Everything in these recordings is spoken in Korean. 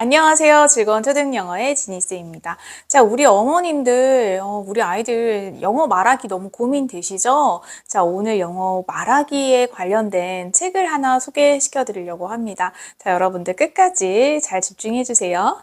안녕하세요. 즐거운 초등 영어의 지니스입니다. 자, 우리 어머님들, 우리 아이들 영어 말하기 너무 고민되시죠? 자, 오늘 영어 말하기에 관련된 책을 하나 소개시켜 드리려고 합니다. 자, 여러분들 끝까지 잘 집중해 주세요.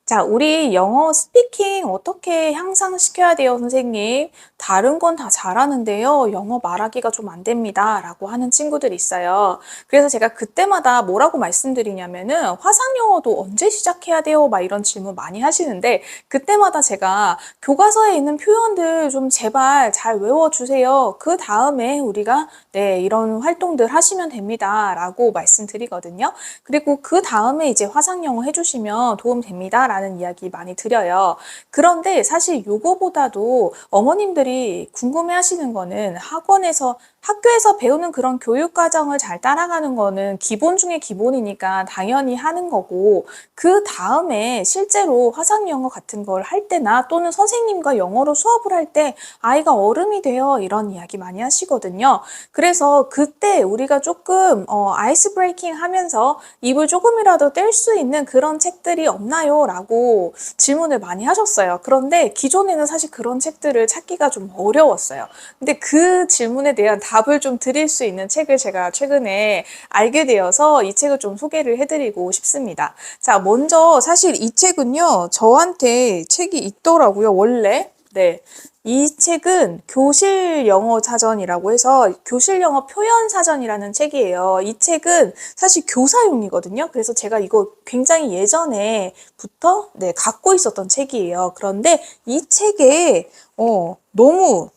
자, 우리 영어 스피킹 어떻게 향상시켜야 돼요, 선생님? 다른 건 다 잘하는데요. 영어 말하기가 좀 안 됩니다. 라고 하는 친구들이 있어요. 그래서 제가 그때마다 뭐라고 말씀드리냐면은 화상 영어도 언제 시작해야 돼요? 막 이런 질문 많이 하시는데 그때마다 제가 교과서에 있는 표현들 좀 제발 잘 외워주세요. 그 다음에 우리가 이런 활동들 하시면 됩니다. 라고 말씀드리거든요. 그리고 그 다음에 이제 화상 영어 해주시면 도움 됩니다. 라는 이야기 많이 드려요. 그런데 사실 요거보다도 어머님들이 궁금해 하시는 거는 학교에서 배우는 그런 교육 과정을 잘 따라가는 거는 기본 중에 기본이니까 당연히 하는 거고, 그 다음에 실제로 화상 영어 같은 걸 할 때나 또는 선생님과 영어로 수업을 할 때 아이가 어른이 돼요. 이런 이야기 많이 하시거든요. 그래서 그때 우리가 조금 아이스 브레이킹 하면서 입을 조금이라도 뗄 수 있는 그런 책들이 없나요? 라고 질문을 많이 하셨어요. 그런데 기존에는 사실 그런 책들을 찾기가 좀 어려웠어요. 근데 그 질문에 대한 답을 좀 드릴 수 있는 책을 제가 최근에 알게 되어서 이 책을 좀 소개를 해드리고 싶습니다. 자, 먼저 사실 이 책은요, 저한테 책이 있더라고요, 원래. 네. 이 책은 교실 영어 사전이라고 해서 교실 영어 표현 사전이라는 책이에요. 이 책은 사실 교사용이거든요. 그래서 제가 이거 굉장히 예전에부터 갖고 있었던 책이에요. 그런데 이 책에 너무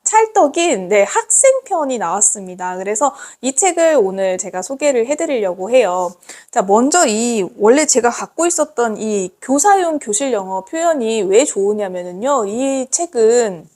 찰떡인 학생편이 나왔습니다. 그래서 이 책을 오늘 제가 소개를 해드리려고 해요. 자, 먼저 원래 제가 갖고 있었던 이 교사용 교실 영어 표현이 왜 좋으냐면요. 이 책은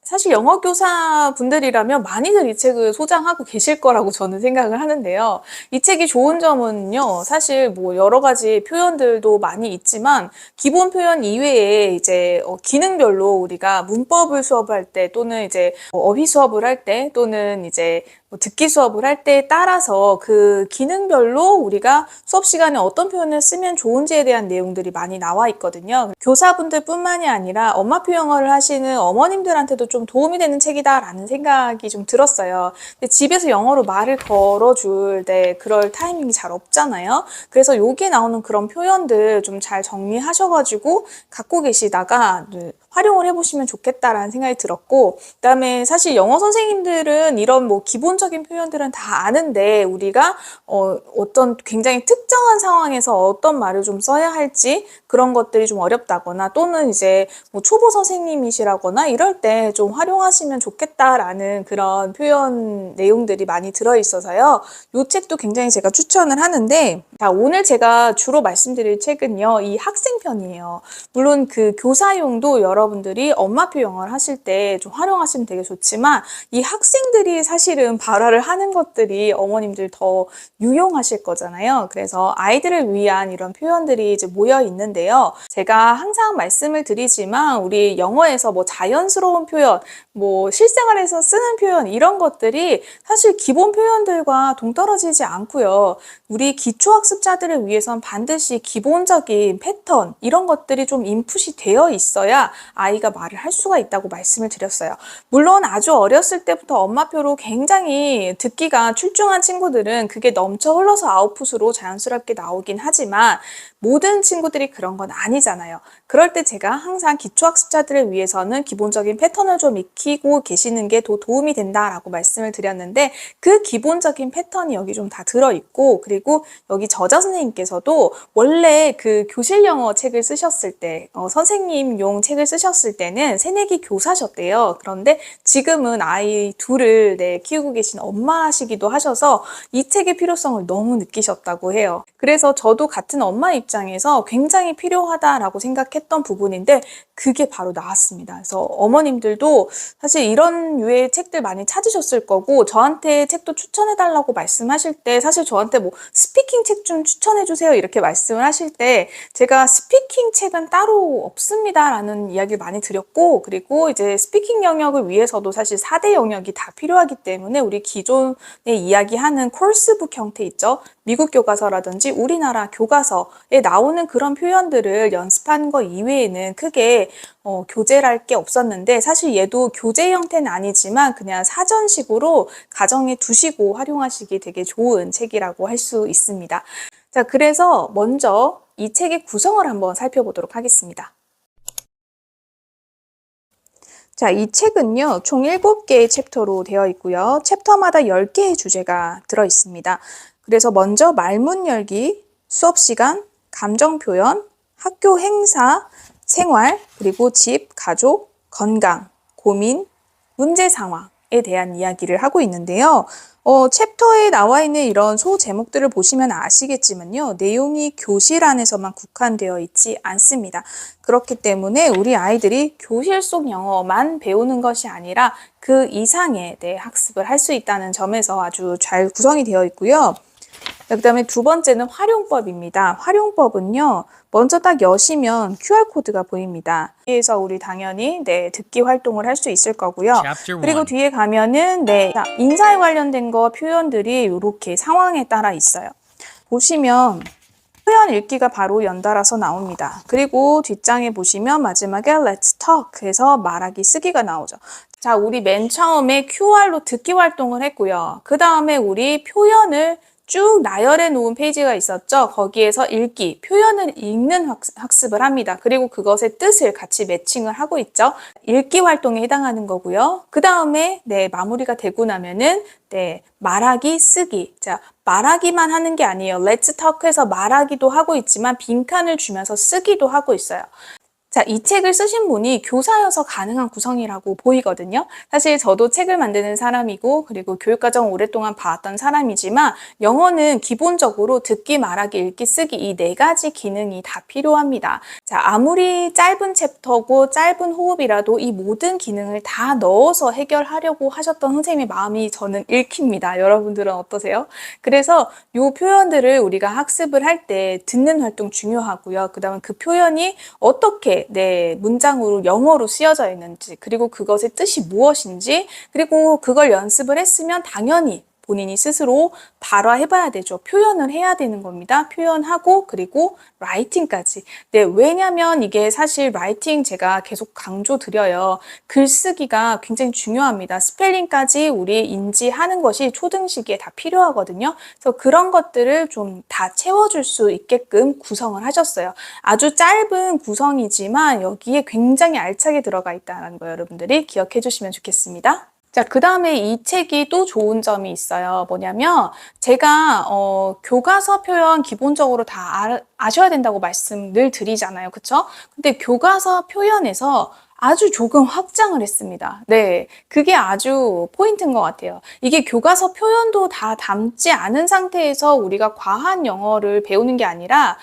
사실 영어 교사 분들이라면 많이들 이 책을 소장하고 계실 거라고 저는 생각을 하는데요. 이 책이 좋은 점은요, 사실 뭐 여러 가지 표현들도 많이 있지만 기본 표현 이외에 이제 기능별로 우리가 문법을 수업할 때 또는 이제 어휘 수업을 할 때 또는 이제 듣기 수업을 할 때에 따라서 그 기능별로 우리가 수업 시간에 어떤 표현을 쓰면 좋은지에 대한 내용들이 많이 나와 있거든요. 교사분들 뿐만이 아니라 엄마표 영어를 하시는 어머님들한테도 좀 도움이 되는 책이다라는 생각이 좀 들었어요. 근데 집에서 영어로 말을 걸어줄 때 그럴 타이밍이 잘 없잖아요. 그래서 여기에 나오는 그런 표현들 좀 잘 정리하셔가지고 갖고 계시다가 활용을 해보시면 좋겠다라는 생각이 들었고, 그다음에 사실 영어 선생님들은 이런 뭐 기본적인 표현들은 다 아는데 우리가 어떤 굉장히 특정한 상황에서 어떤 말을 좀 써야 할지 그런 것들이 좀 어렵다거나 또는 이제 뭐 초보 선생님이시라거나 이럴 때 좀 활용하시면 좋겠다라는 그런 표현 내용들이 많이 들어있어서요. 이 책도 굉장히 제가 추천을 하는데, 자, 오늘 제가 주로 말씀드릴 책은요, 이 학생편이에요. 물론 그 교사용도 여러분들이 엄마표 영어를 하실 때 좀 활용하시면 되게 좋지만 이 학생들이 사실은 발화를 하는 것들이 어머님들 더 유용하실 거잖아요. 그래서 아이들을 위한 이런 표현들이 이제 모여 있는데요. 제가 항상 말씀을 드리지만 우리 영어에서 뭐 자연스러운 표현, 뭐 실생활에서 쓰는 표현 이런 것들이 사실 기본 표현들과 동떨어지지 않고요. 우리 기초학습자들을 위해선 반드시 기본적인 패턴 이런 것들이 좀 인풋이 되어 있어야 아이가 말을 할 수가 있다고 말씀을 드렸어요. 물론 아주 어렸을 때부터 엄마표로 굉장히 듣기가 출중한 친구들은 그게 넘쳐 흘러서 아웃풋으로 자연스럽게 나오긴 하지만 모든 친구들이 그런 건 아니잖아요. 그럴 때 제가 항상 기초학습자들을 위해서는 기본적인 패턴을 좀 익히고 계시는 게 더 도움이 된다라고 말씀을 드렸는데 그 기본적인 패턴이 여기 좀 다 들어있고, 그리고 여기 저자 선생님께서도 원래 그 교실 영어 책을 쓰셨을 때 선생님용 책을 쓰셨을 때는 새내기 교사셨대요. 그런데 지금은 아이 둘을 키우고 계신 엄마시기도 하셔서 이 책의 필요성을 너무 느끼셨다고 해요. 그래서 저도 같은 엄마 입장에서 굉장히 필요하다라고 생각했던 부분인데 그게 바로 나왔습니다. 그래서 어머님들도 사실 이런 유의 책들 많이 찾으셨을 거고, 저한테 책도 추천해달라고 말씀하실 때 사실 저한테 뭐 스피킹 책 좀 추천해주세요 이렇게 말씀을 하실 때 제가 스피킹 책은 따로 없습니다 라는 이야기를 얘기를 많이 드렸고, 그리고 이제 스피킹 영역을 위해서도 사실 4대 영역이 다 필요하기 때문에 우리 기존에 이야기하는 코र्스북 형태 있죠? 미국 교과서라든지 우리나라 교과서에 나오는 그런 표현들을 연습한 거 이외에는 크게 교재를 할 게 없었는데, 사실 얘도 교재 형태는 아니지만 그냥 사전식으로 가정에 두시고 활용하시기 되게 좋은 책이라고 할 수 있습니다. 자, 그래서 먼저 이 책의 구성을 한번 살펴보도록 하겠습니다. 자, 이 책은요, 총 7개의 챕터로 되어 있고요. 챕터마다 10개의 주제가 들어 있습니다. 그래서 먼저 말문 열기, 수업 시간, 감정 표현, 학교 행사, 생활, 그리고 집, 가족, 건강, 고민, 문제 상황에 대한 이야기를 하고 있는데요. 챕터에 나와 있는 이런 소 제목들을 보시면 아시겠지만요. 내용이 교실 안에서만 국한되어 있지 않습니다. 그렇기 때문에 우리 아이들이 교실 속 영어만 배우는 것이 아니라 그 이상의 학습을 할 수 있다는 점에서 아주 잘 구성이 되어 있고요. 그 다음에 두 번째는 활용법입니다. 활용법은요, 먼저 딱 여시면 QR코드가 보입니다. 여기에서 우리 당연히 듣기 활동을 할 수 있을 거고요. 그리고 뒤에 가면은 인사에 관련된 거 표현들이 이렇게 상황에 따라 있어요. 보시면 표현 읽기가 바로 연달아서 나옵니다. 그리고 뒷장에 보시면 마지막에 Let's talk 해서 말하기 쓰기가 나오죠. 자, 우리 맨 처음에 QR로 듣기 활동을 했고요. 그 다음에 우리 표현을 쭉 나열해 놓은 페이지가 있었죠. 거기에서 읽기, 표현을 읽는 학습을 합니다. 그리고 그것의 뜻을 같이 매칭을 하고 있죠. 읽기 활동에 해당하는 거고요. 그 다음에 마무리가 되고 나면은 말하기, 쓰기. 자, 말하기만 하는 게 아니에요. Let's talk에서 말하기도 하고 있지만 빈칸을 주면서 쓰기도 하고 있어요. 자, 이 책을 쓰신 분이 교사여서 가능한 구성이라고 보이거든요. 사실 저도 책을 만드는 사람이고, 그리고 교육과정을 오랫동안 봐왔던 사람이지만, 영어는 기본적으로 듣기, 말하기, 읽기, 쓰기 이 4가지 기능이 다 필요합니다. 자, 아무리 짧은 챕터고 짧은 호흡이라도 이 모든 기능을 다 넣어서 해결하려고 하셨던 선생님의 마음이 저는 읽힙니다. 여러분들은 어떠세요? 그래서 이 표현들을 우리가 학습을 할 때 듣는 활동 중요하고요. 그 다음에 그 표현이 어떻게 문장으로 영어로 쓰여져 있는지, 그리고 그것의 뜻이 무엇인지, 그리고 그걸 연습을 했으면 당연히 본인이 스스로 발화해봐야 되죠. 표현을 해야 되는 겁니다. 표현하고 그리고 라이팅까지. 왜냐면 이게 사실 라이팅 제가 계속 강조드려요. 글쓰기가 굉장히 중요합니다. 스펠링까지 우리 인지하는 것이 초등 시기에 다 필요하거든요. 그래서 그런 것들을 좀 다 채워줄 수 있게끔 구성을 하셨어요. 아주 짧은 구성이지만 여기에 굉장히 알차게 들어가 있다는 거 여러분들이 기억해 주시면 좋겠습니다. 자, 그 다음에 이 책이 또 좋은 점이 있어요. 뭐냐면 제가 교과서 표현 기본적으로 다 아셔야 된다고 말씀 늘 드리잖아요. 그쵸? 근데 교과서 표현에서 아주 조금 확장을 했습니다. 그게 아주 포인트인 것 같아요. 이게 교과서 표현도 다 담지 않은 상태에서 우리가 과한 영어를 배우는 게 아니라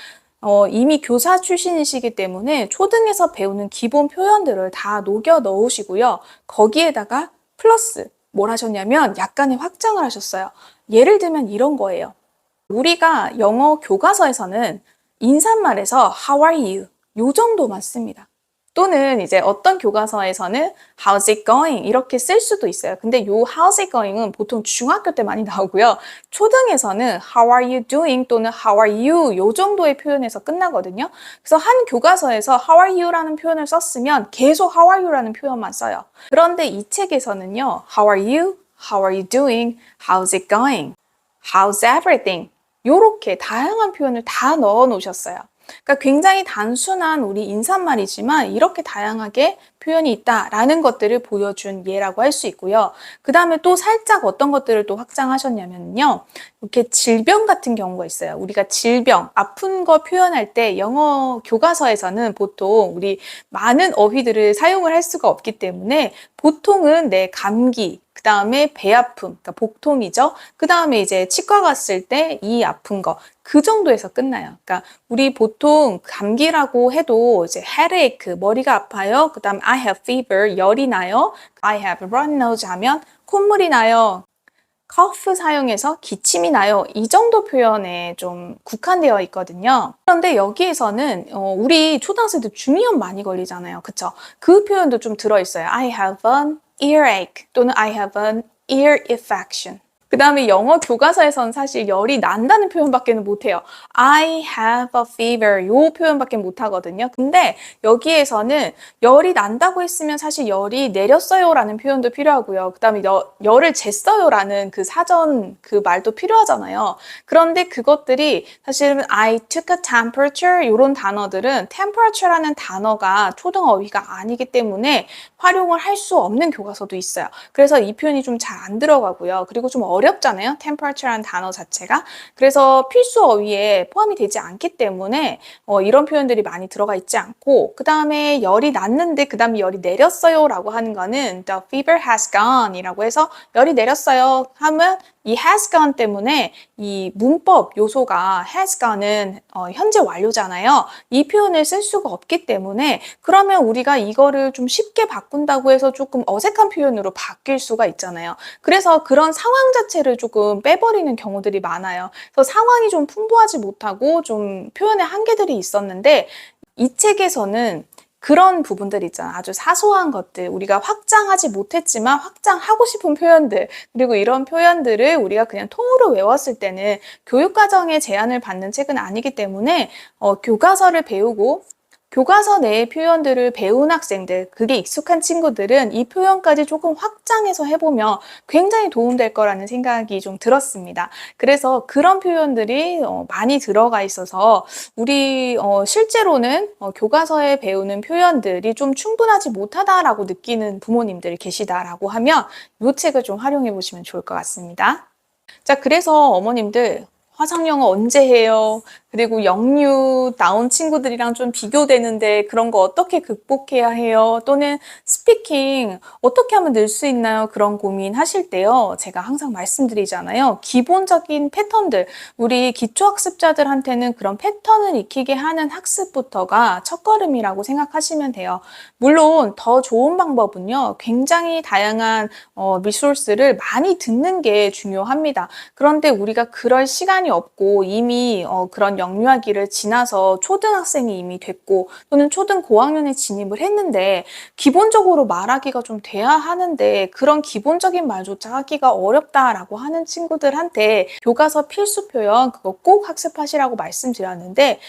이미 교사 출신이시기 때문에 초등에서 배우는 기본 표현들을 다 녹여 넣으시고요. 거기에다가 플러스 뭘 하셨냐면 약간의 확장을 하셨어요. 예를 들면 이런 거예요. 우리가 영어 교과서에서는 인사말에서 How are you? 요 정도만 씁니다. 또는 이제 어떤 교과서에서는 How's it going? 이렇게 쓸 수도 있어요. 근데 요 How's it going은 보통 중학교 때 많이 나오고요. 초등에서는 How are you doing? 또는 How are you? 요 정도의 표현에서 끝나거든요. 그래서 한 교과서에서 How are you? 라는 표현을 썼으면 계속 How are you? 라는 표현만 써요. 그런데 이 책에서는요. How are you? How are you doing? How's it going? How's everything? 요렇게 다양한 표현을 다 넣어 놓으셨어요. 그러니까 굉장히 단순한 우리 인사말이지만 이렇게 다양하게 표현이 있다라는 것들을 보여준 예라고 할 수 있고요. 그 다음에 또 살짝 어떤 것들을 또 확장하셨냐면요. 이렇게 질병 같은 경우가 있어요. 우리가 질병, 아픈 거 표현할 때 영어 교과서에서는 보통 우리 많은 어휘들을 사용을 할 수가 없기 때문에 보통은 감기, 그 다음에 배 아픔, 그러니까 복통이죠. 그 다음에 이제 치과 갔을 때 이 아픈 거, 그 정도에서 끝나요. 그러니까 우리 보통 감기라고 해도 이제 headache, 머리가 아파요. 그 다음 I have fever, 열이 나요. I have run nose 하면 콧물이 나요. cough 사용해서 기침이 나요. 이 정도 표현에 좀 국한되어 있거든요. 그런데 여기에서는 우리 초등학생들 중이염 많이 걸리잖아요. 그쵸? 그 표현도 좀 들어있어요. I have an earache 또는 I have an ear infection. 그 다음에 영어 교과서에서는 사실 열이 난다는 표현밖에는 못해요. I have a fever 요 표현밖에 못하거든요. 근데 여기에서는 열이 난다고 했으면 사실 열이 내렸어요 라는 표현도 필요하고요. 그 다음에 열을 쟀어요 라는 그 사전 그 말도 필요하잖아요. 그런데 그것들이 사실은 I took a temperature 이런 단어들은 temperature라는 단어가 초등어휘가 아니기 때문에 활용을 할 수 없는 교과서도 있어요. 그래서 이 표현이 좀 잘 안 들어가고요. 그리고 좀 어렵잖아요. temperature라는 단어 자체가. 그래서 필수 어휘에 포함이 되지 않기 때문에 이런 표현들이 많이 들어가 있지 않고 그 다음에 열이 났는데 그 다음에 열이 내렸어요 라고 하는 거는 the fever has gone 이라고 해서 열이 내렸어요 하면 이 has gone 때문에 이 문법 요소가 has gone은 현재 완료잖아요. 이 표현을 쓸 수가 없기 때문에 그러면 우리가 이거를 좀 쉽게 바꾼다고 해서 조금 어색한 표현으로 바뀔 수가 있잖아요. 그래서 그런 상황 자체를 조금 빼버리는 경우들이 많아요. 그래서 상황이 좀 풍부하지 못하고 좀 표현의 한계들이 있었는데 이 책에서는 그런 부분들 있잖아. 아주 사소한 것들, 우리가 확장하지 못했지만 확장하고 싶은 표현들, 그리고 이런 표현들을 우리가 그냥 통으로 외웠을 때는 교육과정에 제한을 받는 책은 아니기 때문에 교과서를 배우고 교과서 내의 표현들을 배운 학생들, 그게 익숙한 친구들은 이 표현까지 조금 확장해서 해보면 굉장히 도움될 거라는 생각이 좀 들었습니다. 그래서 그런 표현들이 많이 들어가 있어서 우리 실제로는 교과서에 배우는 표현들이 좀 충분하지 못하다라고 느끼는 부모님들 계시다라고 하면 이 책을 좀 활용해 보시면 좋을 것 같습니다. 자, 그래서 어머님들 화상영어 언제 해요? 그리고 영유 나온 친구들이랑 좀 비교되는데 그런 거 어떻게 극복해야 해요? 또는 스피킹 어떻게 하면 늘 수 있나요? 그런 고민 하실 때요. 제가 항상 말씀드리잖아요. 기본적인 패턴들, 우리 기초학습자들한테는 그런 패턴을 익히게 하는 학습부터가 첫걸음이라고 생각하시면 돼요. 물론 더 좋은 방법은요. 굉장히 다양한 리소스를 많이 듣는 게 중요합니다. 그런데 우리가 그럴 시간이 없고 이미 그런 영유아기를 지나서 초등학생이 이미 됐고 또는 초등 고학년에 진입을 했는데 기본적으로 말하기가 좀 돼야 하는데 그런 기본적인 말조차 하기가 어렵다라고 하는 친구들한테 교과서 필수 표현 그거 꼭 학습하시라고 말씀드렸는데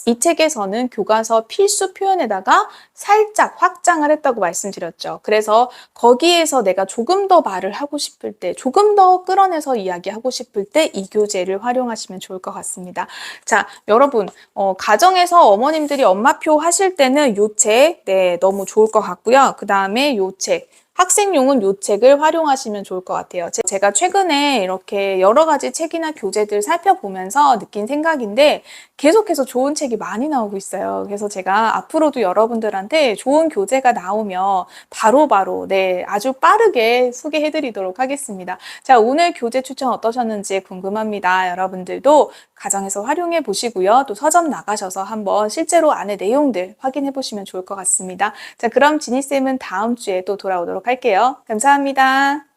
이 책에서는 교과서 필수 표현에다가 살짝 확장을 했다고 말씀드렸죠. 그래서 거기에서 내가 조금 더 말을 하고 싶을 때, 조금 더 끌어내서 이야기하고 싶을 때 이 교재를 활용하시면 좋을 것 같습니다. 자, 여러분, 가정에서 어머님들이 엄마표 하실 때는 요 책, 네, 너무 좋을 것 같고요. 그 다음에 요 책. 학생용은 이 책을 활용하시면 좋을 것 같아요. 제가 최근에 이렇게 여러 가지 책이나 교재들 살펴보면서 느낀 생각인데 계속해서 좋은 책이 많이 나오고 있어요. 그래서 제가 앞으로도 여러분들한테 좋은 교재가 나오면 바로바로 네, 아주 빠르게 소개해드리도록 하겠습니다. 자, 오늘 교재 추천 어떠셨는지 궁금합니다. 여러분들도 가정에서 활용해 보시고요. 또 서점 나가셔서 한번 실제로 안에 내용들 확인해 보시면 좋을 것 같습니다. 자, 그럼 지니쌤은 다음 주에 또 돌아오도록 할게요. 감사합니다.